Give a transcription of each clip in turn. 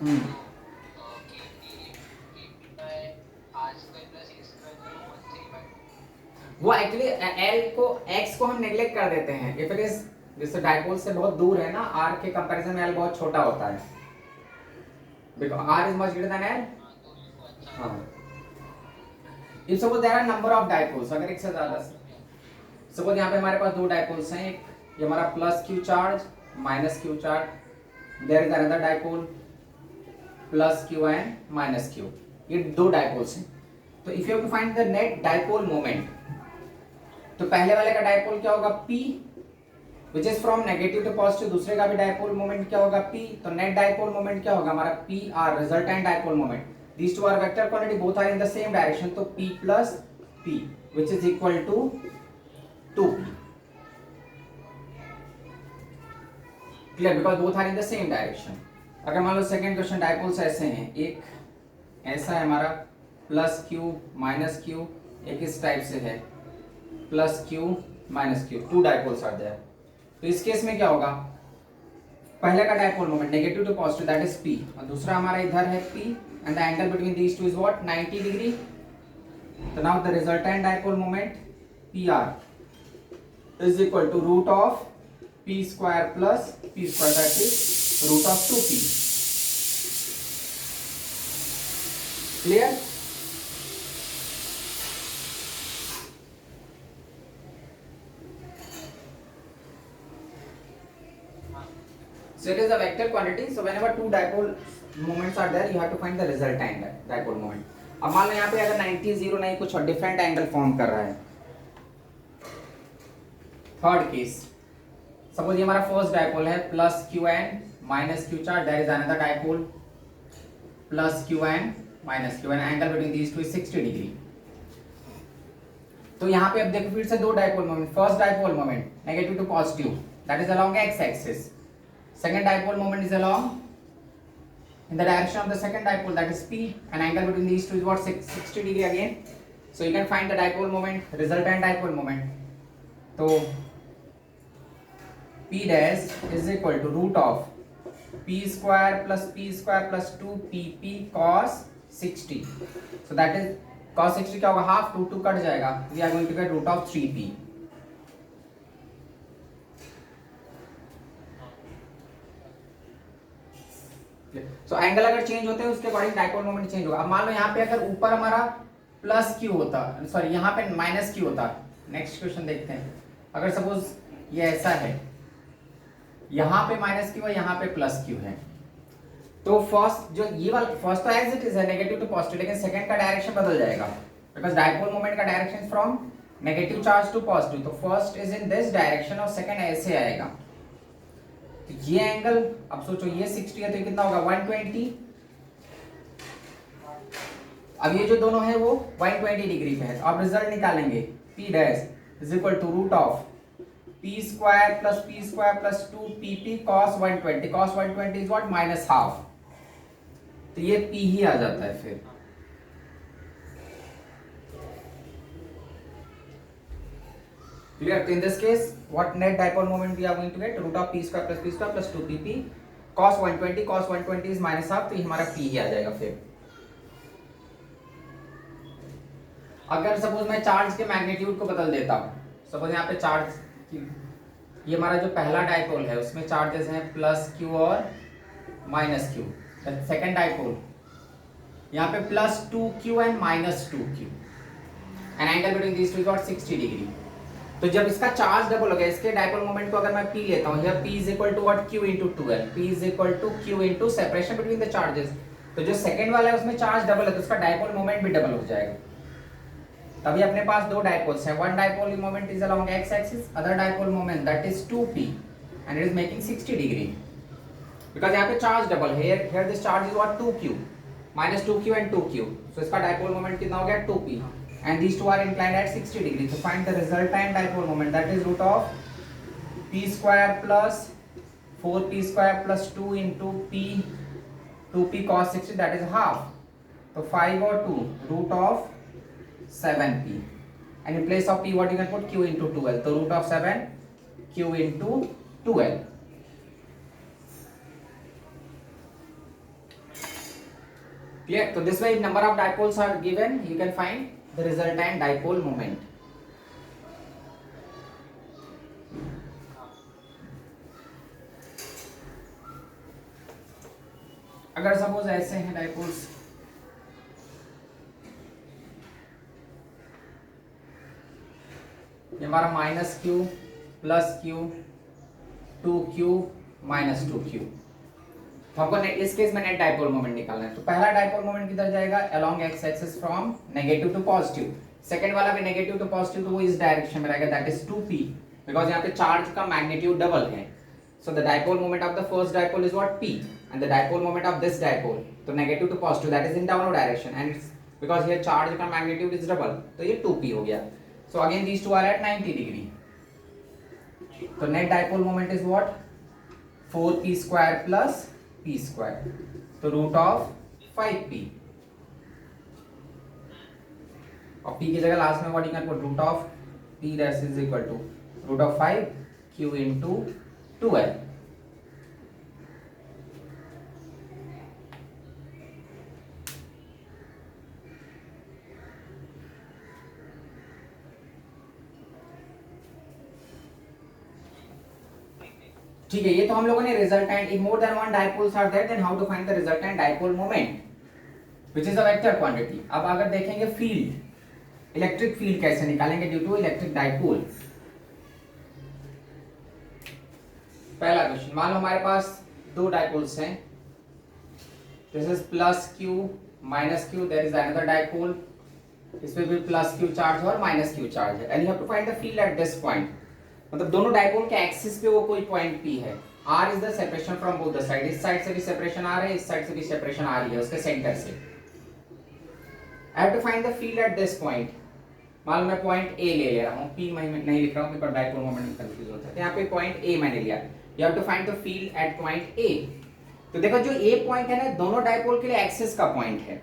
हम्म। वो actually L को x को हम नेग्लेक्ट कर देते हैं इफ इट इज जैसे डायपोल से बहुत दूर है ना, आर के कंपैरिजन में एल बहुत छोटा होता है because R is much greater than L. हाँ, if suppose there are number of dipoles, अगर एक से ज्यादा, सपोज यहाँ पे हमारे पास दो डायपोल्स हैं, एक ये हमारा plus Q charge minus Q charge, there is another dipole plus Q and minus Q, ये दो डायपोल्स हैं। तो if you have to find the net dipole moment, तो पहले वाले का डायपोल क्या होगा P which is from negative to positive, दूसरे का भी डायपोल मोमेंट क्या होगा P, तो नेट डायपोल मोमेंट क्या होगा हमारा PR, resultant dipole moment. These two are vector quantity, both are in the same direction, तो P plus P which is equal to 2P, clear, because both are in the same direction. अगर मान लो second question dipoles ऐसे हैं, एक ऐसा है हमारा plus Q minus Q, एक इस टाइप से है plus Q minus Q, two dipoles are there. तो इस केस में क्या होगा, पहले का dipole moment negative to positive that is P, और दूसरा हमारा इधर है P and the angle between these two is what 90 degree. तो now the resultant dipole moment PR is equal to root of P square plus P square that is root of 2P, clear. So it is a vector quantity. So whenever two dipole moments are there, you have to find the resultant dipole moment. अब मान लो यहाँ पे अगर 90 0 नहीं, कुछ और different angle form कर रहा है। थर्ड केस, सपोज ये हमारा फर्स्ट डायपोल है plus Q and minus Q charge, there is another dipole plus Q and minus Q and, angle between these two is 60 degree. तो यहाँ पे अब देखो फिर से दो dipole moment, first dipole moment negative to positive that is along x axis, second dipole moment is along in the direction of the second dipole that is P, and angle between these two is what 60 degree again. So you can find the dipole moment, resultant dipole moment. So P dash is equal to root of P square plus 2PP cos 60. So that is cos 60 क्या होगा, half, 2 cut जाएगा, we are going to get root of 3P. So angle अगर change होते हैं उसके according dipole moment change होगा। अब मान लो यहाँ पे अगर ऊपर हमारा प्लस क्यू होता, सॉरी यहाँ पे माइनस क्यू होता, नेक्स्ट क्वेश्चन देखते हैं। अगर सपोज ये ऐसा है, यहाँ पे माइनस क्यू है, यहाँ पे प्लस क्यू है, तो फर्स्ट जो ये वाला फर्स्ट तो एज इट इज है नेगेटिव टू पॉजिटिव, लेकिन सेकंड का डायरेक्शन बदल जाएगा बिकॉज डायपोल मोमेंट का direction from negative charge to positive, तो first is in this direction और सेकंड ऐसे आएगा। तो ये एंगल, अब सोचो ये 60 है तो ये कितना होगा 120। अब ये जो दोनों है वो 120 डिग्री पे है, तो आप रिजल्ट निकालेंगे P dash is equal to root of P square plus 2PP cos 120, cos 120 is what minus half, तो ये P ही आ जाता है फिर। Clear? So in this case, what net dipole moment we are going to get? Root of P square plus 2PP cos 120. Cos 120 is minus half, तो ये हमारा P ही आ जाएगा फिर। अगर सपोज मैं चार्ज के मैग्नीट्यूड को बदल देता हूँ, सपोज यहाँ पे चार्ज की, ये हमारा जो पहला डायपोल है उसमें चार्जेस हैं प्लस क्यू और माइनस क्यू, सेकेंड डायपोल यहाँ पे plus 2Q and minus 2Q, and angle between these two is what 60 degree. तो जब इसका चार्ज डबल हो गया, इसके डायपोल मोमेंट को अगर मैं P लेता हूँ, यह P is equal to what Q into 2L, P is equal to Q into separation between the charges. तो जो सेकंड वाला है उसमें चार्ज डबल है तो उसका डायपोल मोमेंट भी डबल हो जाएगा। तभी अपने पास दो डायपोल्स हैं, one dipole moment is along x axis, other dipole moment that is 2P and it is making 60 degree because यहाँ पे चार्ज डबल है, here this charge is what 2Q minus 2Q and 2Q, so इसका dipole moment कितना हो गया 2P, and these two are inclined at 60 degree. So find the resultant dipole moment, that is root of P square plus 4P square plus 2 into P, 2P cos 60, that is half, so 5 or 2 root of 7P, and in place of P what you can put Q into 2L, so root of 7 Q into 2L. Clear? So this way, if number of dipoles are given, you can find the resultant dipole moment. अगर suppose ऐसे हैं dipoles, ये हमारा minus q plus Q, 2q minus 2q, तो हमको इस case में net dipole moment निकालना है। तो पहला डाइपोल मोमेंट किधर जाएगा, along x axis from negative to positive. Second वाला भी नेगेटिव टू पॉजिटिव, तो वो इस डायरेक्शन में रहेगा, दैट इज 2p, बिकॉज यहाँ पे चार्ज का मैग्नीट्यूड डबल है। So the dipole moment of the first dipole is what, p, and the dipole moment of this dipole, तो negative to positive, that is in downward direction, and because here charge का magnitude is double, तो ये 2p हो गया। So again these two are at 90 degree, तो net dipole moment is what, 4p square plus p square, तो root of 5p, और p की जगह लास्ट में what you can put, root of p dash is equal to root of 5q into 2l। ठीक है, ये तो हम लोगों ने resultant, if more than one dipoles are there, then how to find the resultant dipole moment which is a vector quantity. अब अगर देखेंगे फील्ड, इलेक्ट्रिक फील्ड कैसे निकालेंगे ड्यू टू इलेक्ट्रिक डाइपोल। पहला क्वेश्चन, मान लो हमारे पास दो डाइपोल्स हैं, this is plus Q minus Q, there is another dipole, इसमें भी प्लस क्यू चार्ज और माइनस क्यू चार्ज है, and you have to find the field at this point. मतलब दोनों डाइपोल के एक्सिस पे वो कोई पॉइंट P है, R is the separation from both the side, इस साइड से भी सेपरेशन आ रहा है, इस साइड से भी सेपरेशन आ रही है उसके सेंटर से। I have to find the field at this point. मान लो मैं पॉइंट A ले रहा हूं, P मैं नहीं लिख रहा हूं बिकॉज़ डाइपोल मोमेंट में कंफ्यूज होता है, तो यहां पे पॉइंट A मैंने लिया, you have to find the field at point A। तो देखो जो A पॉइंट है ना, दोनों डाइपोल के लिए एक्सिस का पॉइंट है,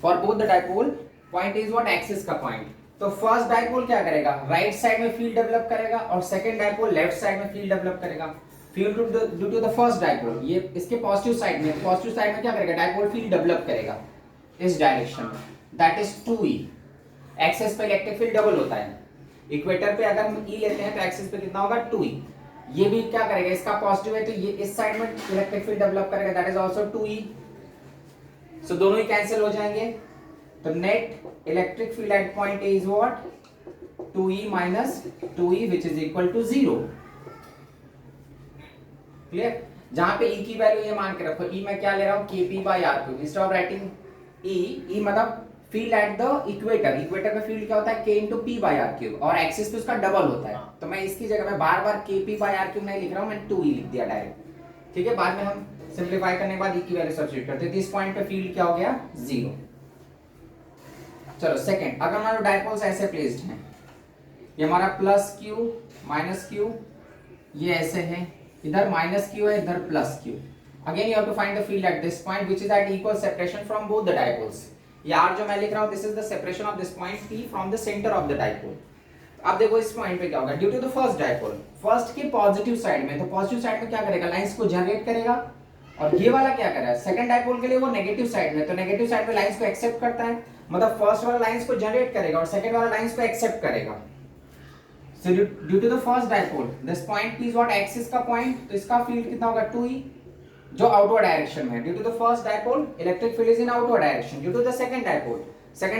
for both the dipole point is what, axis का पॉइंट। तो फर्स्ट डाइपोल क्या करेगा, राइट साइड में फील्ड डेवलप करेगा, और सेकंड डाइपोल लेफ्ट साइड में फील्ड डेवलप करेगा। Field due to the first dipole, ये इसके पॉजिटिव साइड में, पॉजिटिव साइड में क्या करेगा, डाइपोल फील्ड डेवलप करेगा इस डायरेक्शन में, दैट इज 2e। एक्सिस पे इलेक्ट्रिक फील्ड डबल होता है, इक्वेटर पे अगर हम E लेते हैं तो एक्सिस पे कितना होगा, 2e। ये भी क्या करेगा, इसका पॉजिटिव है तो ये इस साइड में इलेक्ट्रिक फील्ड डेवलप करेगा, दैट इज आल्सो 2e। सो दोनों ही कैंसिल हो जाएंगे, तो net electric field at point A is what, 2e minus 2e which is equal to 0। Clear? जहां पे E की वैल्यू ये मान के रखो, E मैं क्या ले रहा हूं, kp by r3, instead of writing E मतलब field at the equator, equator में फील्ड क्या होता है, k into p by r3, और एक्सिस पे उसका डबल होता है, तो मैं इसकी जगह में बार बार kp by r3 नहीं लिख रहा हूं, मैंने 2e लिख दिया डायरेक्ट। ठीक है, बाद में हम सिंपलीफाई करने के बाद E की वैल्यू सब्स्टिट्यूट करते हैं, तो इस पॉइंट पे फील्ड क्या हो गया, 0। चलो सेकंड, अगर हमारे डाइपोल्स ऐसे प्लेस्ड हैं, ये हमारा प्लस क्यू माइनस क्यू, ये ऐसे है, इधर माइनस क्यू है, इधर plus Q. Again you have to find the field at this point which is at equal separation from both the dipoles. यार जो मैं लिख रहा हूं, this is the separation of this point P from the centre of the dipole. अब देखो इस point पे क्या होगा, due to the first dipole, first के पॉजिटिव साइड में, तो पॉजिटिव साइड में क्या करेगा, लाइंस को जनरेट करेगा, और ये वाला क्या करेगा, सेकंड डाइपोल के लिए वो नेगेटिव साइड में, तो नेगेटिव साइड में लाइंस को एक्सेप्ट करता है, मतलब फर्स्ट वाला लाइंस को जनरेट करेगा और सेकंड वाला लाइंस को एक्सेप्ट करेगा। So due to the first dipole this point P is what, axis का पॉइंट, तो इसका फील्ड कितना होगा, 2e, जो आउटवर्ड डायरेक्शन में है। Due to the first dipole electric field is in outward direction, due to the second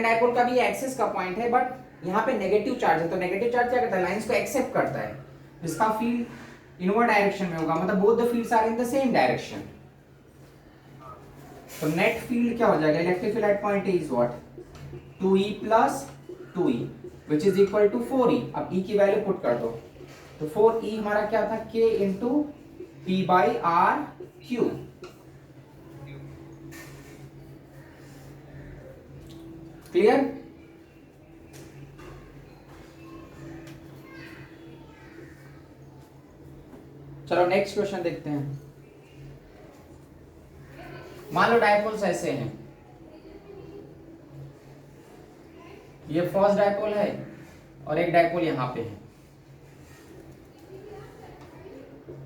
dipole का भी एक्सिस का पॉइंट है, बट यहाँ पे नेगेटिव चार्ज है, तो नेगेटिव चार्ज क्या करता है, लाइंस को एक्सेप्ट करता है, इसका फील्ड इनवर्ड डायरेक्शन में होगा, मतलब both the fields are in the same direction. तो नेट फील्ड क्या हो जाएगा, electric field at point A is what, 2e plus 2e which is equal to 4e। अब E की वैल्यू पुट कर दो, तो 4e हमारा क्या था, k into p by r q। Clear? चलो नेक्स्ट क्वेश्चन देखते हैं। मान लो डाइपोल्स ऐसे हैं, ये फर्स्ट डाइपोल है और एक डाइपोल यहां पे है,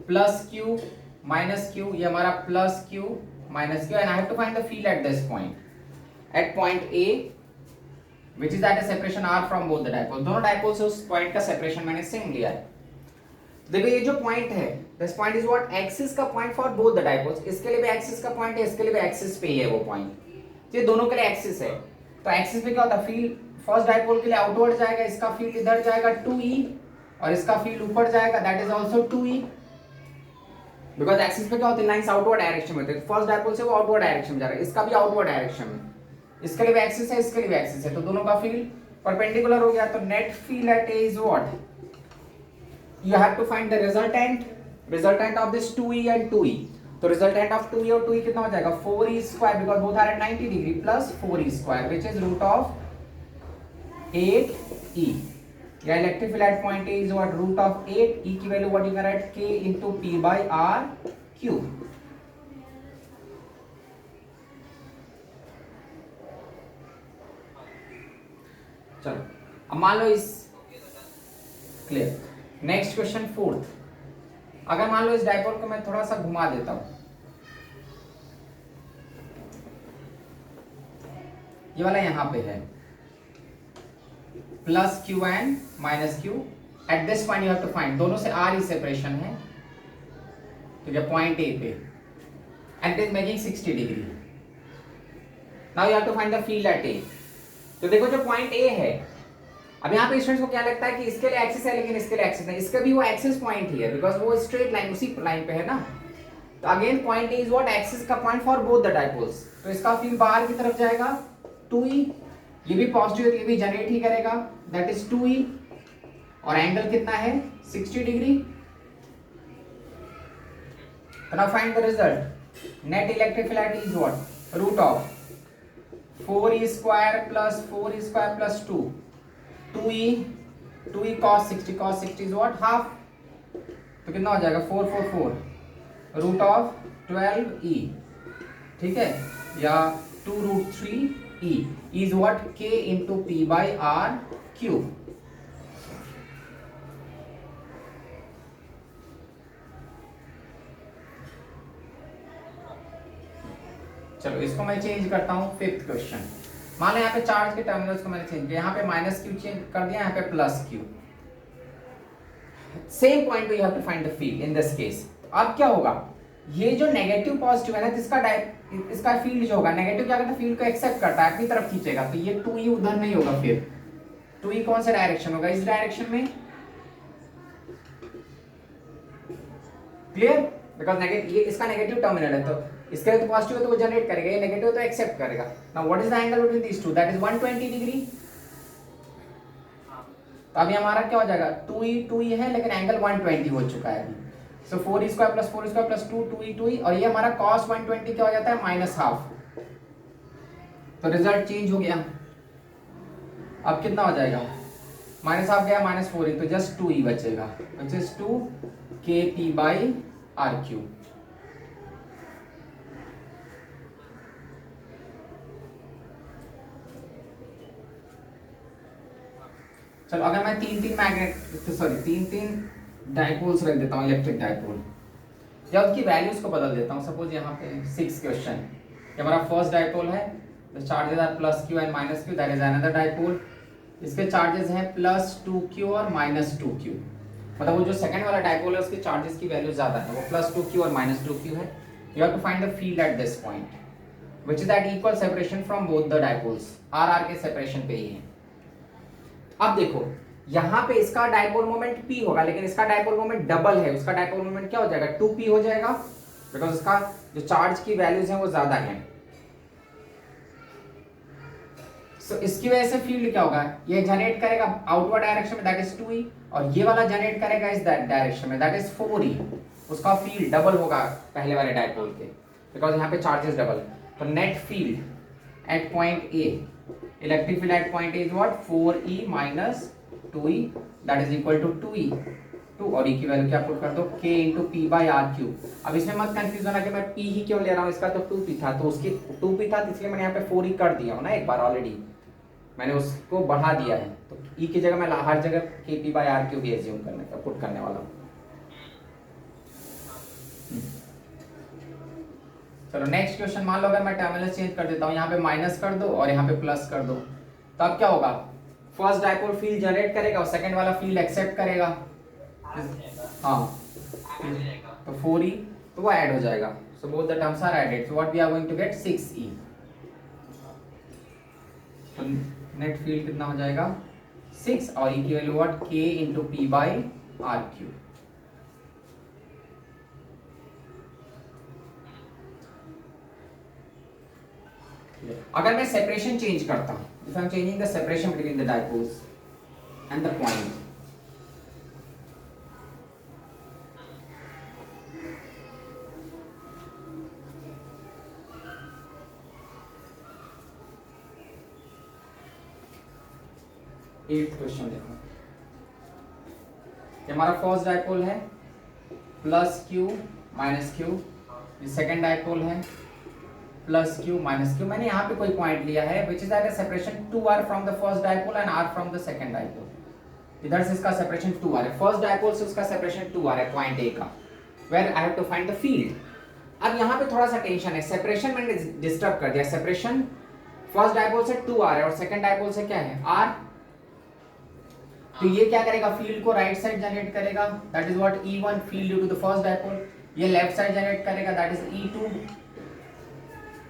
प्लस क्यू माइनस क्यू, ये हमारा plus Q minus q, and I have to find the field at this point, at point A, which is at a separation r from both the dipoles. दोनों dipoles से उस point का separation मैंने same लिया है. देखो ये जो point है, this point is what axis का point for both the dipoles. इसके लिए भी axis का point है, इसके लिए भी axis पे ही है वो point. ये दोनों के लिए axis है. तो axis पे क्या होता है, field first dipole के लिए outward जाएगा, इसका field इधर जाएगा 2e, और इसका field ऊपर जाएगा, that is also 2e. Because axis पे क्या होती है, lines outward direction में होती है. First dipole से वो outward direction में जा रहा है, इसका भी outward direction में. इसके लिए भी एक्सिस है, इसके लिए भी एक्सिस है, तो दोनों का फील्ड परपेंडिकुलर हो गया. तो net field at A is what, you have to find the resultant of this 2e and 2e. तो रिजल्टेंट ऑफ 2e और 2e कितना हो जाएगा, 4e square, because both are at 90 degree, plus 4e square which is root of 8e. या electric field at point A is what, root of 8e की value what you can write, k into p by r cube. चलो अब मान लो इस clear. Next question fourth. अगर मान लो इस dipole को मैं थोड़ा सा घुमा देता हूं, ये वाला यहां पे है plus Q and minus q. At this point you have to find, दोनों से आर ही सेपरेशन है, ठीक है, पॉइंट ए पे, and it is making 60 degree. Now you have to find the field at A. तो देखो जो point A है, अब यहाँ पे स्टूडेंट्स को क्या लगता है कि इसके लिए एक्सिस है लेकिन इसके लिए एक्सिस नहीं, इसका भी वो एक्सिस पॉइंट ही है, बिकॉज वो स्ट्रेट लाइन उसी लाइन पे है ना. तो again point A is what, axis का point for both the dipoles. तो इसका फील्ड बाहर की तरफ जाएगा 2e, ये भी पॉजिटिव है, ये भी जनरेट ही करेगा, दैट इज 2e, और एंगल कितना है 60 degree. Now find the result. Net electric field is what, root of 4e square plus 4e square plus 2, 2e cos 60 is what, half. तो कितना हो जाएगा 4 रूट ऑफ 12e, ठीक है, या 2 root 3e is what, k into p by r cube. चलो इसको मैं चेंज करता हूं. Fifth question. मान लो यहाँ पे चार्ज के टर्मिनल्स को मैंने चेंज किया, यहाँ पे माइनस क्यू चेंज कर दिया, यहाँ पे प्लस क्यू. सेम पॉइंट पे you have to find the field in this case. अब क्या होगा, ये जो नेगेटिव पॉजिटिव है ना, इसका फील्ड जो होगा, नेगेटिव क्या करता है, फील्ड को एक्सेप्ट करता है, अपनी तरफ खींचेगा. तो ये 2e उधर नहीं होगा, फिर 2e कौन सा डायरेक्शन होगा, इस डायरेक्शन में. क्लियर, बिकॉज नेगेटिव, ये इसका नेगेटिव टर्मिनल है, तो इसके लिए तो पॉजिटिव है तो वो जनरेट करेगा, ये नेगेटिव है तो एक्सेप्ट करेगा. Now what is the angle between these two, that is 120 degree. तो अभी हमारा क्या हो जाएगा, 2e है लेकिन एंगल 120 हो चुका है अभी. सो 4e square plus 4e square plus 2e, और ये हमारा cos 120 क्या हो जाता है, माइनस हाफ. तो रिजल्ट चेंज हो गया. अब कितना हो जाएगा, माइनस हाफ गया, माइनस 4e, तो जस्ट 2e बचेगा, which is 2 kp by r cube. चलो अगर मैं तीन डाइपोल्स रख देता हूँ, इलेक्ट्रिक डाइपोल, या उनकी वैल्यूज को बदल देता हूँ. सपोज यहाँ पे 6 क्वेश्चन, ये हमारा फर्स्ट डाइपोल है, the charges are plus Q and minus q, that is another dipole. इसके चार्जेस हैं प्लस 2q और माइनस 2q. मतलब वो जो सेकंड वाला डाइपोल है उसके चार्जेस की वैल्यू ज्यादा है, वो प्लस 2q और माइनस 2q है. You have to find the field at this point which is at equal separation from both the dipoles. R के सेपरेशन पे ही है. अब देखो यहाँ पे इसका डाइपोल मोमेंट p होगा, लेकिन इसका डाइपोल मोमेंट डबल है, उसका डाइपोल मोमेंट क्या हो जाएगा, 2p हो जाएगा, बिकॉज उसका जो चार्ज की वैल्यूज हैं वो ज्यादा है. सो इसकी वजह से फील्ड क्या होगा, ये जनरेट करेगा आउटवर्ड डायरेक्शन में, दैट इज 2e, और ये वाला जनरेट करेगा इस डायरेक्शन में, दैट इज 4e. उसका फील्ड डबल होगा पहले वाले डाइपोल के, बिकॉज यहाँ पे चार्जेस डबल. तो net field at point A, electric field at point A is what, 4e minus 2e, that is equal to 2e, 2 और e की वैल्यू क्या पुट कर दो, k into p by r cube. अब इसमें मत confuse होना कि मैं p ही क्यों ले रहा हूँ, इसका तो 2p था, तो उसकी 2p था, इसलिए मैंने यहाँ पे 4e कर दिया हूँ ना, एक बार ऑलरेडी मैंने उसको बढ़ा दिया है. तो e की जगह मैं हर जगह k p by r cube he assume करने का पुट करने वाला हूँ. चलो नेक्स्ट क्वेश्चन, मान लो अगर मैं टर्मिनल चेंज कर देता हूँ, यहाँ पे माइनस कर दो और यहाँ पे प्लस कर दो, तो अब क्या होगा, फर्स्ट डाइपोल फील्ड जनरेट करेगा और सेकंड वाला फील्ड एक्सेप्ट करेगा। हाँ, तो 4e, तो वो ऐड हो जाएगा। So both the terms are added, so what we are going to get 6e। तो नेट फील्ड कितना हो जाएगा 6, और e की value what, k into p by r q. अगर मैं सेपरेशन चेंज करता हूं, if I am changing the separation between the dipoles and the point, at question देखो, ये हमारा फर्स्ट डाइपोल है प्लस क्यू माइनस क्यू, ये सेकेंड डाइपोल है प्लस क्यू माइनस क्यू। मैंने यहाँ पे कोई पॉइंट लिया है which is at a separation 2r from the first dipole and r from the second dipole. इधर से इसका सेपरेशन 2r है, फर्स्ट डाइपोल से उसका सेपरेशन 2r है पॉइंट ए का, where I have to find the field. अब यहाँ पे थोड़ा सा टेंशन है, सेपरेशन मैंने डिस्टर्ब कर दिया, सेपरेशन फर्स्ट डाइपोल से 2r है और सेकंड डाइपोल से क्या है r, तो ये क्या करेगा, फील्ड को राइट साइड जनरेट करेगा, that is what E1 field due to the first dipole, ये लेफ्ट साइड जनरेट करेगा, दैट इज E2।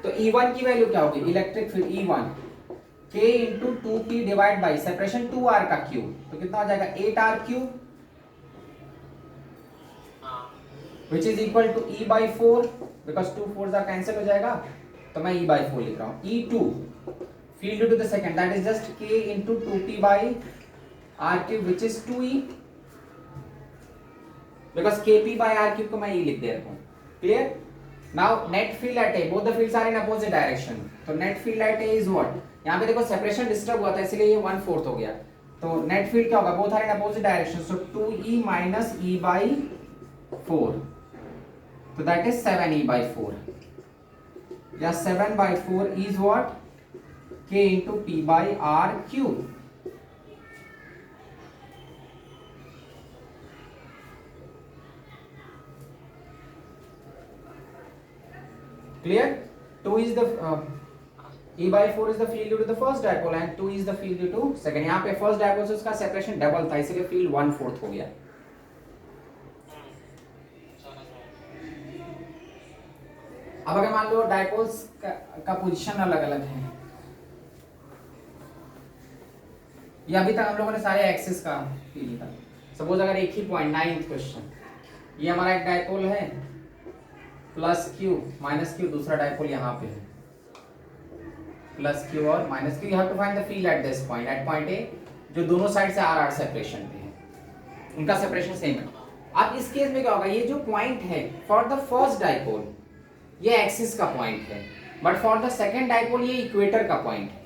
तो E1 की वैल्यू क्या होगी, electric field E1 K into 2P divide by separation 2R का cube, तो कितना हो जाएगा 8R cube, which is equal to E by 4, because 2 4s are cancel हो जाएगा, तो मैं E बाई 4 लिख रहा हूँ। E2 field due to the second, that is just K into 2P by R cube, which is 2E, because KP by R cube को मैं E लिख दे रहा हूँ। Clear? Now net field at A, both the fields are in opposite direction. तो net field at A is what? यहाँ पे देखो सेपरेशन डिस्टर्ब हुआ था इसलिए ये 1/4 हो गया। तो net field क्या होगा? Both are in opposite direction. So 2E minus E by 4. तो that is 7E by 4. या 7 by 4 is what? K into P by R cube. Clear? 2 is the E by 4 is the field due to the first dipole and 2 is the field due to second. यहाँ पे first dipole से उसका separation double था इसलिए field 1/4 हो गया। अब अगर मान लो डाइपोल्स का पोजीशन अलग अलग है, ये अभी तक हम लोगों ने सारे एक्सिस का फील था। सपोज अगर एक ही पॉइंट, 9th क्वेश्चन, ये हमारा एक डाइपोल है प्लस क्यू माइनस क्यू, दूसरा डाइपोल यहाँ पे है प्लस क्यू और minus q, you have to find the field at this point, at point A, जो दोनों साइड से आर सेपरेशन पे है, उनका सेपरेशन सेम है। अब इस केस में क्या होगा, ये जो पॉइंट है फॉर द फर्स्ट डाइपोल ये एक्सिस का पॉइंट है, but for the second dipole ये इक्वेटर का पॉइंट है।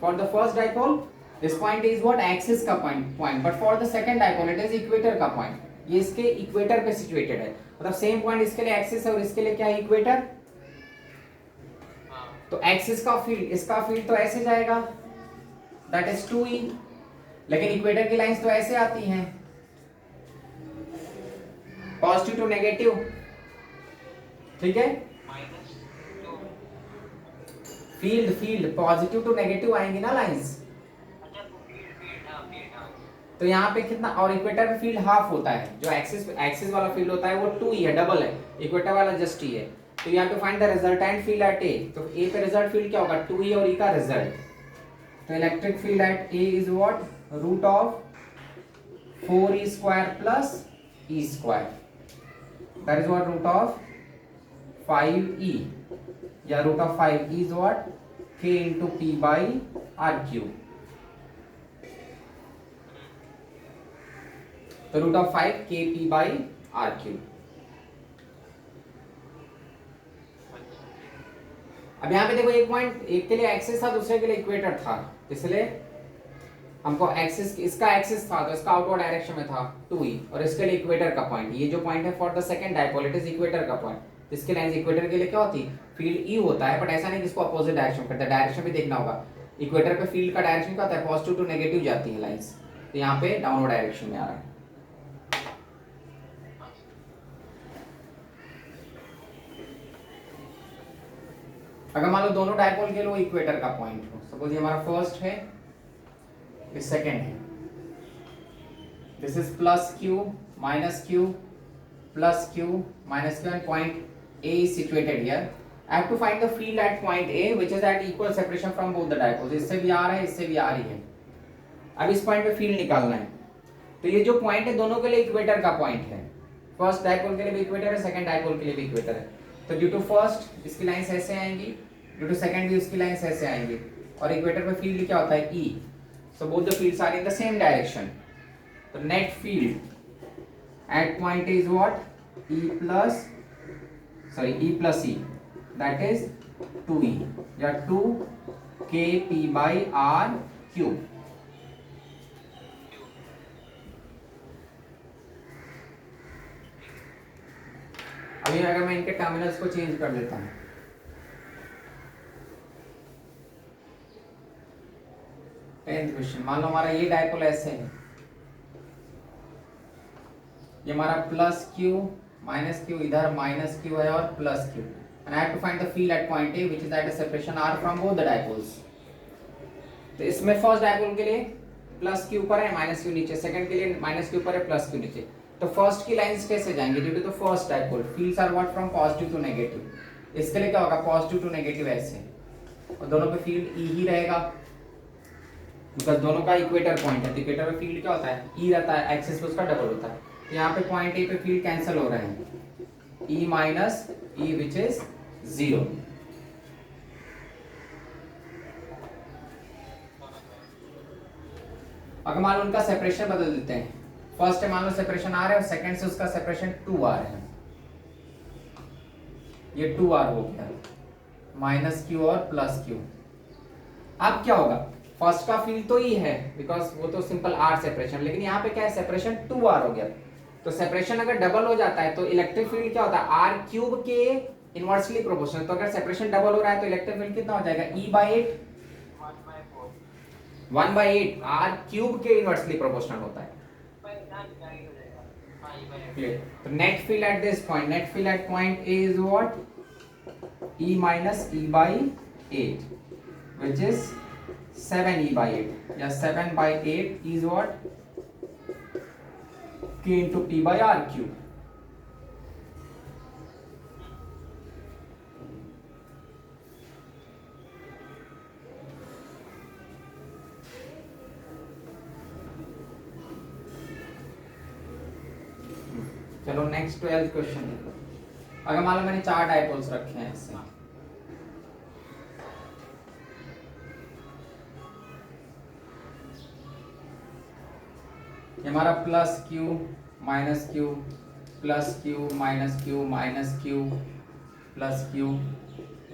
For the first dipole this point is what, axis का point, but for the second dipole it is equator का point, ये इसके इक्वेटर पे सिचुएटेड है, मतलब सेम पॉइंट इसके लिए एक्सिस है और इसके लिए क्या है, इक्वेटर। तो एक्सिस का फील्ड, इसका फील्ड तो ऐसे जाएगा, दैट इज 2E, लेकिन इक्वेटर की लाइंस तो ऐसे आती हैं, पॉजिटिव टू नेगेटिव, ठीक है, फील्ड पॉजिटिव टू नेगेटिव आएंगी ना लाइंस, तो यहाँ पे कितना, और इक्वेटर पे फील्ड हाफ होता है, जो एक्सिस वाला फील्ड होता है वो 2E है, डबल है, इक्वेटर वाला जस्ट E है। तो you have to find the resultant field at A, तो ए पे रिजल्ट फील्ड क्या होगा, 2E और E का रिजल्ट, तो electric field at A is what, root of 4E square plus E square, that is what root of 5E, या root of 5E is what, K into P by R cube, तो root of 5 KP by R cube। अब यहाँ पे देखो एक point, एक के लिए एक्सिस था दूसरे के लिए इक्वेटर था, इसलिए हमको एक्सिस, इसका एक्सिस था तो इसका आउटवर्ड डायरेक्शन में था 2E, और इसके लिए इक्वेटर का पॉइंट, ये जो पॉइंट है for the second dipole it is equator का पॉइंट, इसके लाइंस इक्वेटर के लिए क्या होती, फील्ड E होता है, बट ऐसा नहीं जिसको अपोजिट डायरेक्शन करता है, डायरेक्शन भी देखना होगा, इक्वेटर पे फील्ड का डायरेक्शन क्या होता है, पॉजिटिव टू नेगेटिव जाती है लाइंस, तो यहाँ पे डाउनवर्ड डायरेक्शन में आ रहा है। अगर मान लो दोनों डायपोल के लो इक्वेटर का पॉइंट हो, सपोज ये हमारा फर्स्ट है, ये सेकंड है, this is plus Q minus q plus Q minus q and point A is situated here. I have to find the field at point A which is at equal separation from both the dipoles. इससे भी आ रहा है, इससे भी आ रही है। अब इस पॉइंट पे फील्ड निकालना है। तो ये जो पॉइंट है दोनों के लिए इक्वेटर का पॉइंट है। फर्स्ट डायपोल के लिए भी इक्वेटर है, सेकंड डायपोल के लिए भी इक्वेटर है। तो ड्यू टू फर्स्ट इसकी लाइंस ऐसे आएंगी, ड्यू टू सेकंड भी उसकी लाइंस ऐसे आएंगी, और इक्वेटर पे फील्ड क्या होता है E. So both the fields are in the same direction. तो net field at point is what? E plus E, that is 2E या 2kp by r cube। अभी अगर मैं इनके टर्मिनल्स को चेंज कर देता हूं, टेंथ क्वेश्चन, मान लो हमारा ये डायपोल ऐसे है, ये हमारा प्लस क्यू माइनस क्यू, इधर माइनस क्यू है और plus Q, and I have to find the field at point A which is at a separation r from both the dipoles. तो इसमें फर्स्ट डायपोल के लिए प्लस क्यू ऊपर है minus Q नीचे, सेकंड के लिए माइनस क्यू ऊपर है प्लस क्यू नीचे। तो फर्स्ट की लाइंस कैसे जाएंगे? Due to the first dipole fields are what from positive to negative. इसके लिए क्या होगा? पॉजिटिव टू नेगेटिव ऐसे, और दोनों पे फील्ड E ही रहेगा बिकॉज दोनों का इक्वेटर पॉइंट है। तो इक्वेटर पे फील्ड क्या होता है? E रहता है, एक्सिस पे उसका डबल होता है। यहाँ पे पॉइंट ए पे फील्ड कैंसिल हो रहे हैं, E minus E which is 0। अगर मान लो उनका सेपरेशन बदल देते हैं, फर्स्ट है मान लो सेपरेशन R है और सेकंड से उसका सेपरेशन 2R है, ये 2R हो गया, माइनस क्यू और प्लस क्यू। अब क्या होगा? फर्स्ट का फील्ड तो E है बिकॉज वो तो सिंपल R सेपरेशन, लेकिन यहाँ पे क्या है? सेपरेशन 2R हो गया। तो सेपरेशन अगर डबल हो जाता है तो इलेक्ट्रिक फील्ड क्या होता है? आर क्यूब के इनवर्सली प्रोपोर्शनल। तो अगर सेपरेशन डबल हो रहा है तो इलेक्ट्रिक फील्ड कितना हो जाएगा? E/8, 1/8 आर क्यूब के इनवर्सली प्रोपोर्शनल होता है। तो net field at this point, net field at point A is what? E minus E/8 which is 7E/8 या 7/8 is what? K into P by R cube। चलो next 12th question देखो। अगर मान लो मैंने 4 dipoles रखे हैं इससे, ये हमारा plus Q minus q plus Q minus q minus q plus q,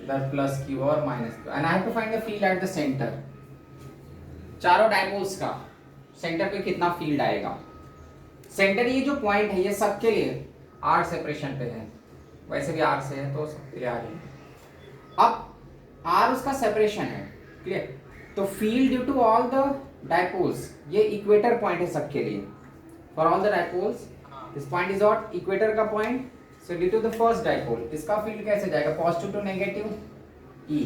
इधर प्लस क्यू और minus q, and I have to find the field at the centre. चारों डायपोल्स का सेंटर पे कितना फील्ड आएगा? सेंटर ये जो पॉइंट है ये सबके लिए R सेपरेशन पे है, वैसे भी R से है तो सबके लिए R है। अब R उसका सेपरेशन है, क्लियर? तो field due to all the dipoles, ये इक्वेटर पॉइंट है सबके लिए। For all the dipoles this point is what? Equator का point. So due to the first dipole इसका फील्ड कैसे जाएगा? पॉजिटिव टू नेगेटिव E,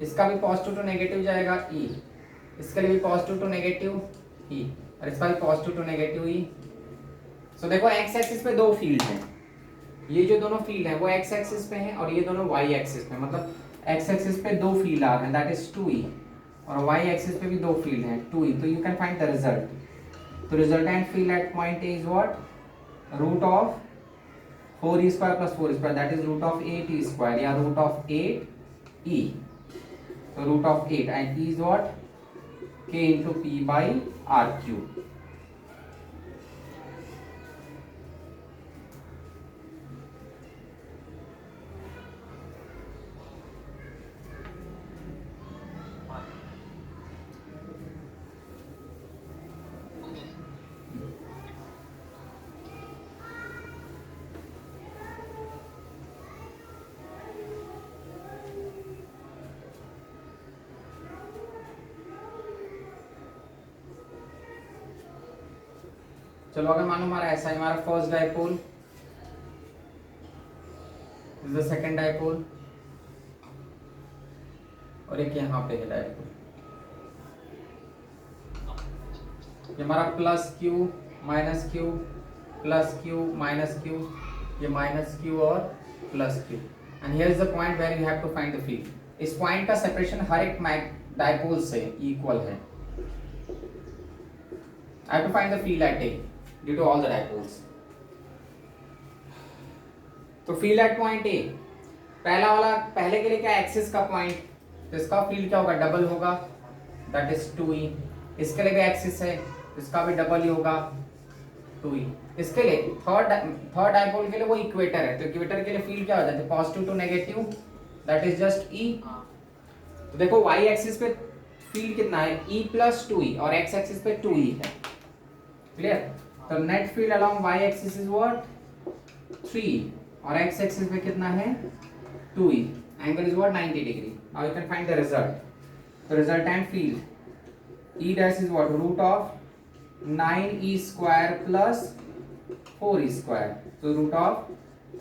इसका भी पॉजिटिव टू नेगेटिव जाएगा E, इसके लिए भी पॉजिटिव टू नेगेटिव E, और इसका भी पॉजिटिव टू नेगेटिव E। सो देखो एक्स एक्सिस पे दो फील्ड हैं, ये जो दोनों फील्ड हैं वो एक्स एक्सिस पे हैं और ये दोनों वाई एक्सिस पे, मतलब एक्स एक्सिस पे दो फील्ड आ रहे हैं दैट इज 2E, और वाई एक्सिस पे भी दो फील्ड हैं 2E। तो you can find the result. तो resultant field at point A is what? Root of 4E square plus 4E square that is root of 8E square या root of 8E। तो root of 8 and E is what? K into P by R cube। चलो अगर मानो हमारा ऐसा है, हमारा first dipole, this is the second dipole, और एक यहाँ पे है डायपोल। ये हमारा plus Q minus q plus Q minus Q, ये माइनस क्यू और plus Q, and here is the point where you have to find the field. इस पॉइंट का सेपरेशन हर एक डायपोल से इक्वल है। I have to find the field at A due to all the dipoles. तो field at point ए, पहला वाला पहले के लिए क्या एक्सिस का पॉइंट, तो इसका फील्ड क्या होगा, डबल होगा, दैट इज 2e। इसके लिए भी एक्सिस है, इसका भी डबल ही होगा 2e। इसके लिए थर्ड डायपोल के लिए वो इक्वेटर है, तो इक्वेटर के लिए फील्ड क्या हो जाता है, positive to negative, that is just e। तो देखो y एक्सिस पे फील्ड कितना है, e प्लस 2e, और x एक्सिस पे 2e है, क्लियर। तो net field along y axis is what 3, और x एक्सिस पे कितना है 2e, angle is what 90 degree. Now you can find the result. The resultant field e dash is what root of 9e square plus 4e square, तो root of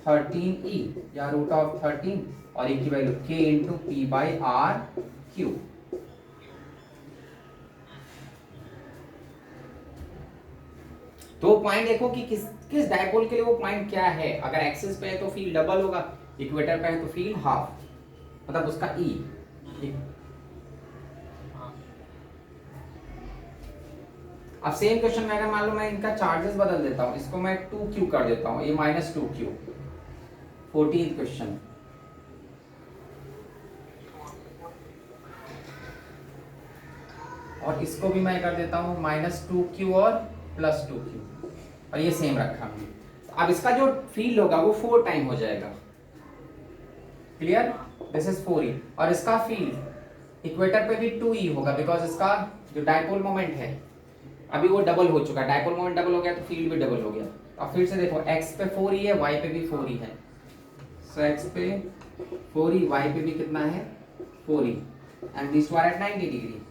13e या root of 13, और e की value k into p by r q। तो point देखो कि किस dipole के लिए वो पॉइंट क्या है। अगर एक्सिस पे है तो फील्ड डबल होगा, इक्वेटर पे है तो फील्ड हाफ, मतलब उसका ई। अब सेम क्वेश्चन में अगर मान लो मैं इनका चार्जेस बदल देता हूं, इसको मैं 2q कर देता हूं, ये -2q, 14th क्वेश्चन। और इसको भी मैं कर देता हूं -2q और +2q, और ये सेम रखा हमने। अब इसका जो फील्ड होगा वो 4 टाइम हो जाएगा, क्लियर, दिस इज 4e। और इसका फील्ड इक्वेटर पे भी 2e होगा, बिकॉज इसका जो डायपोल मोमेंट है अभी वो डबल हो चुका है, डायपोल मोमेंट डबल हो गया तो फील्ड भी डबल हो गया। अब फिर से देखो x पे 4e है, y पे भी 4e है, सो x पे 4e, y पे भी कितना है 4e, and this were at 90 degree.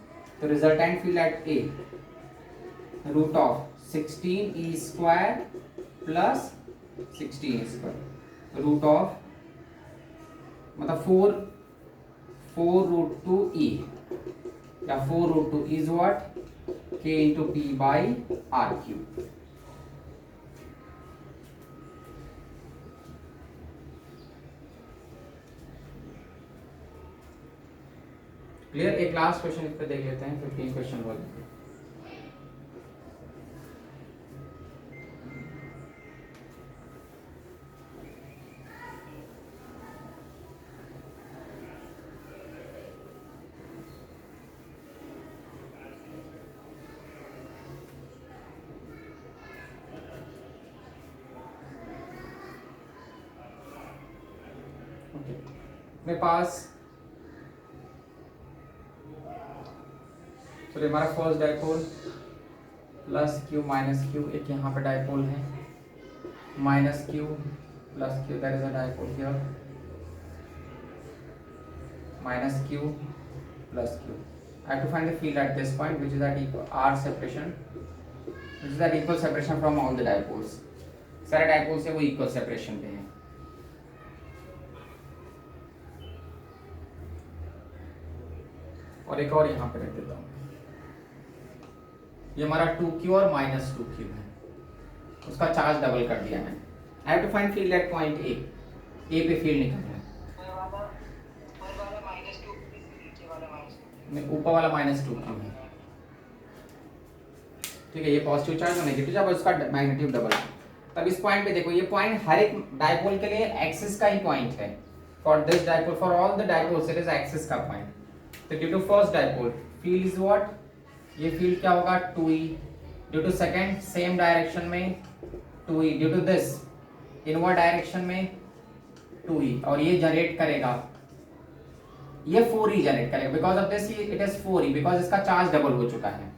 तो resultant field at A root of 16e square plus 16e square, root of मतलब 4 रूट 2e या 4 root 2 is what k into p by r cube। Clear. एक last question इस पे देख लेते हैं, 15 question बोल देते हैं। मेरे पास तो हमारा first dipole plus Q minus Q, एक यहाँ पे डायपोल है minus q plus Q, that is a dipole here, minus q plus Q. I have to find the field at this point which is at equal r separation, which is at equal separation from all the dipoles। सारे dipole से वो equal separation पे हैं। और एक और यहाँ पे रख देता हूँ, ये हमारा 2q और -2q है, उसका चार्ज डबल कर दिया मैंने। I have to find field at point A, A पे फील्ड निकालना है, ऊपर वाला -2q है, ठीक है। ये पॉजिटिव चार्ज और नेगेटिव चार्ज, उसका मैग्नीट्यूड डबल है। तब इस पॉइंट पे देखो, ये पॉइंट हर एक डायपोल के लिए एक्सिस का ही पॉइंट है। For this dipole, for all the dipoles it is axis का पॉइंट। तो due to first dipole field is what, ये फील्ड क्या होगा 2e, due to second same direction में 2e, due to this inward direction में 2e, और ये generate करेगा, ये 4e जनरेट करेगा, because of this it is 4e, because इसका चार्ज डबल हो चुका है।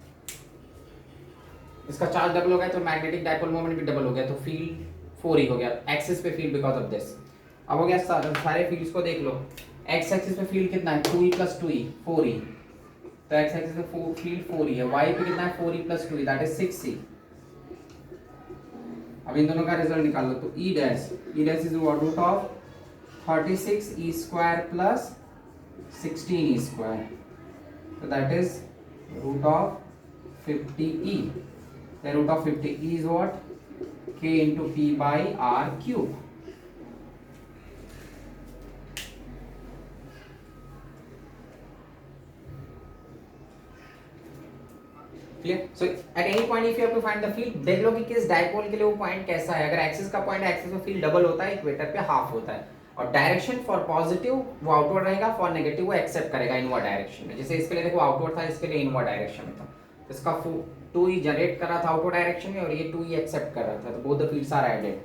इसका चार्ज डबल हो गया तो मैग्नेटिक डायपोल मोमेंट भी डबल हो गया, तो फील्ड 4e हो गया एक्सिस पे फील्ड, बिकॉज ऑफ दिस। अब हो गया सारे फील्ड्स को देख लो, एक्स एक्सिस पे फील्ड कितना है 2e + 2e 4e, तो एक्स एक्सिस पे फील्ड 4e है, y पे कितना है 4e + 2e that is 6e। अब इन दोनों का रिजल्ट निकाल लो, तो e dash is root of 36e square plus 16 square. So that is root of 50e. The root of 50e is what? K into P by R cube. Clear? So at any point if you have to find the field, देख लो कि किस dipole के लिए वो point कैसा है. अगर axis का पॉइंट है, एक्सिस में फील्ड डबल होता है, इक्वेटर पे हाफ होता है. और डायरेक्शन फॉर पॉजिटिव वो आउटवर्ड रहेगा, फॉर नेगेटिव वो एक्सेप्ट करेगा इनवर्ड डायरेक्शन में. जैसे इसके लिए देखो आउटवर्ड था, इसके लिए इनवर्ड डायरेक्शन में था. तो इसका 2e जनरेट कर रहा था आउटवर्ड डायरेक्शन में और ये 2e एक्सेप्ट कर रहा था. तो both the fields are added.